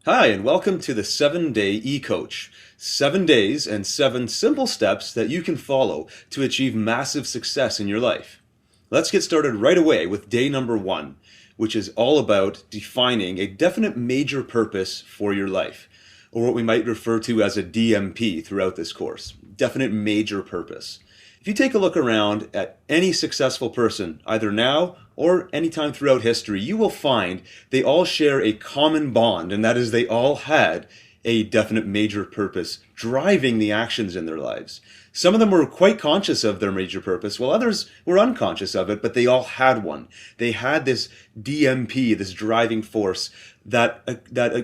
Hi, and welcome to the 7-Day E-Coach. 7 days and 7 simple steps that you can follow to achieve massive success in your life. Let's get started right away with day number 1, which is all about defining a definite major purpose for your life, or what we might refer to as a DMP throughout this course. Definite major purpose. If you take a look around at any successful person, either now or anytime throughout history, you will find they all share a common bond, and that is they all had a definite major purpose driving the actions in their lives. Some of them were quite conscious of their major purpose, while others were unconscious of it, but they all had one. They had this DMP, this driving force that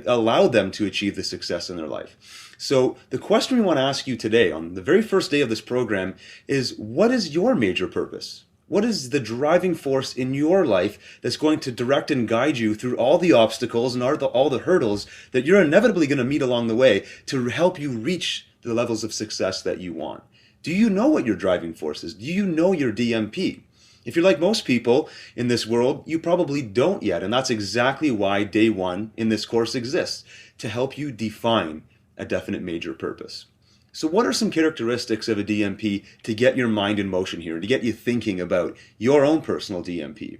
allowed them to achieve the success in their life. So the question we want to ask you today on the very first day of this program is, what is your major purpose? What is the driving force in your life that's going to direct and guide you through all the obstacles and all the hurdles that you're inevitably going to meet along the way to help you reach the levels of success that you want? Do you know what your driving force is? Do you know your DMP? If you're like most people in this world, you probably don't yet, and that's exactly why day 1 in this course exists, to help you define a definite major purpose. So what are some characteristics of a DMP to get your mind in motion here, to get you thinking about your own personal DMP?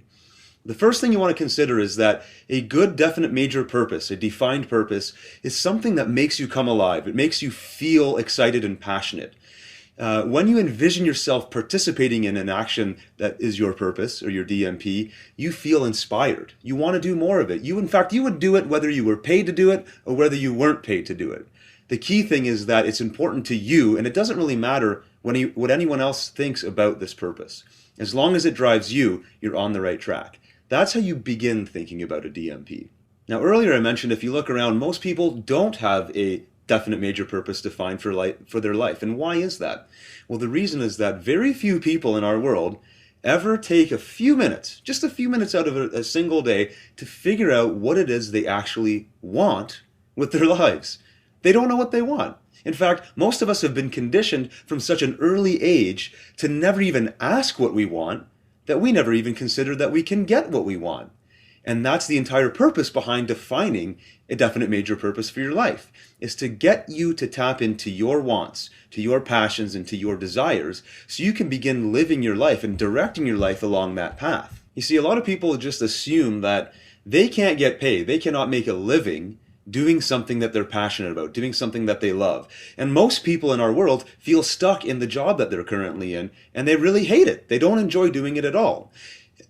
The first thing you want to consider is that a good definite major purpose, a defined purpose, is something that makes you come alive. It makes you feel excited and passionate. When you envision yourself participating in an action that is your purpose or your DMP, you feel inspired. You want to do more of it. In fact, you would do it whether you were paid to do it or whether you weren't paid to do it. The key thing is that it's important to you, and it doesn't really matter what anyone else thinks about this purpose. As long as it drives you, you're on the right track. That's how you begin thinking about a DMP. Now, earlier I mentioned if you look around, most people don't have a definite major purpose defined for their life. And why is that? Well, the reason is that very few people in our world ever take a few minutes, just a few minutes out of a single day, to figure out what it is they actually want with their lives. They don't know what they want. In fact, most of us have been conditioned from such an early age to never even ask what we want, that we never even consider that we can get what we want. And that's the entire purpose behind defining a definite major purpose for your life, is to get you to tap into your wants, to your passions, and to your desires, so you can begin living your life and directing your life along that path. You see, a lot of people just assume that they can't get paid, they cannot make a living doing something that they're passionate about, doing something that they love. And most people in our world feel stuck in the job that they're currently in, and they really hate it. They don't enjoy doing it at all.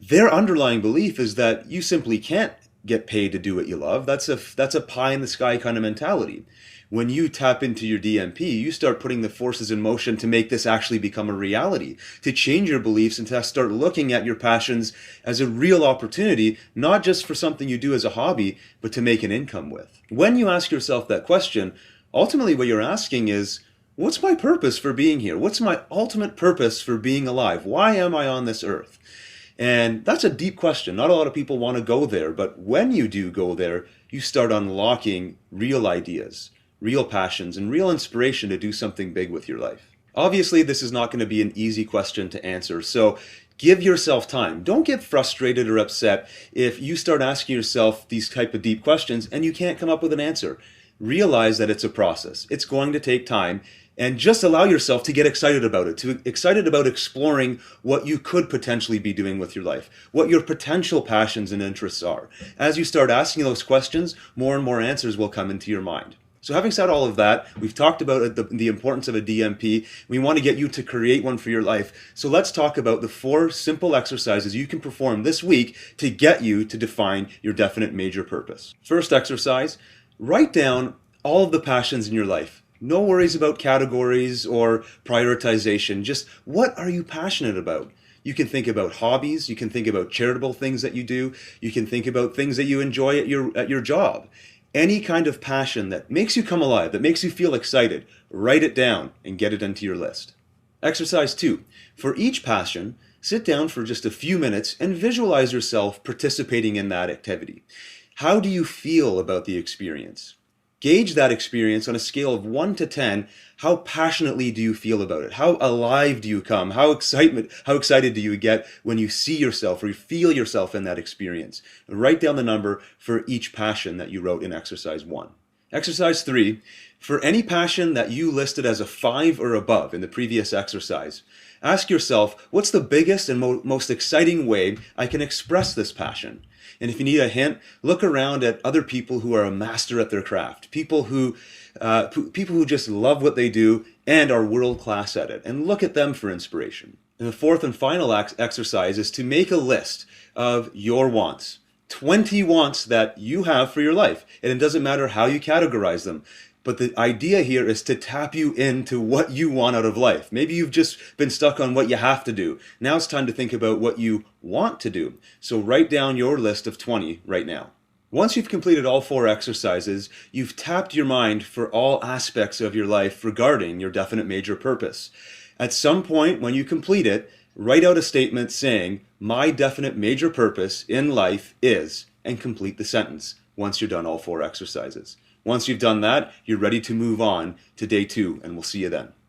Their underlying belief is that you simply can't get paid to do what you love. That's a pie in the sky kind of mentality. When you tap into your DMP, you start putting the forces in motion to make this actually become a reality, to change your beliefs and to start looking at your passions as a real opportunity, not just for something you do as a hobby, but to make an income with. When you ask yourself that question, ultimately what you're asking is, what's my purpose for being here? What's my ultimate purpose for being alive? Why am I on this earth? And that's a deep question. Not a lot of people want to go there, but when you do go there, you start unlocking real ideas, real passions, and real inspiration to do something big with your life. Obviously, this is not going to be an easy question to answer, so give yourself time. Don't get frustrated or upset if you start asking yourself these type of deep questions and you can't come up with an answer. Realize that it's a process. It's going to take time, and just allow yourself to get excited about it, excited about exploring what you could potentially be doing with your life, what your potential passions and interests are. As you start asking those questions, more and more answers will come into your mind. So having said all of that, we've talked about the importance of a DMP. We want to get you to create one for your life. So let's talk about the 4 simple exercises you can perform this week to get you to define your definite major purpose. First exercise, write down all of the passions in your life. No worries about categories or prioritization. Just what are you passionate about? You can think about hobbies. You can think about charitable things that you do. You can think about things that you enjoy at your job. Any kind of passion that makes you come alive, that makes you feel excited, write it down and get it into your list. Exercise 2. For each passion, sit down for just a few minutes and visualize yourself participating in that activity. How do you feel about the experience? Gauge that experience on a scale of 1 to 10. How passionately do you feel about it? How alive do you come? How excited do you get when you see yourself or you feel yourself in that experience? Write down the number for each passion that you wrote in exercise 1. Exercise 3, for any passion that you listed as a 5 or above in the previous exercise, ask yourself, what's the biggest and most exciting way I can express this passion? And if you need a hint, look around at other people who are a master at their craft, people who just love what they do and are world class at it, and look at them for inspiration. And the fourth and final exercise is to make a list of your wants. 20 wants that you have for your life. And it doesn't matter how you categorize them. But the idea here is to tap you into what you want out of life. Maybe you've just been stuck on what you have to do. Now it's time to think about what you want to do. So write down your list of 20 right now. Once you've completed all 4 exercises, you've tapped your mind for all aspects of your life regarding your definite major purpose. At some point when you complete it, write out a statement saying, "My definite major purpose in life is," and complete the sentence once you're done all 4 exercises. Once you've done that, you're ready to move on to day 2, and we'll see you then.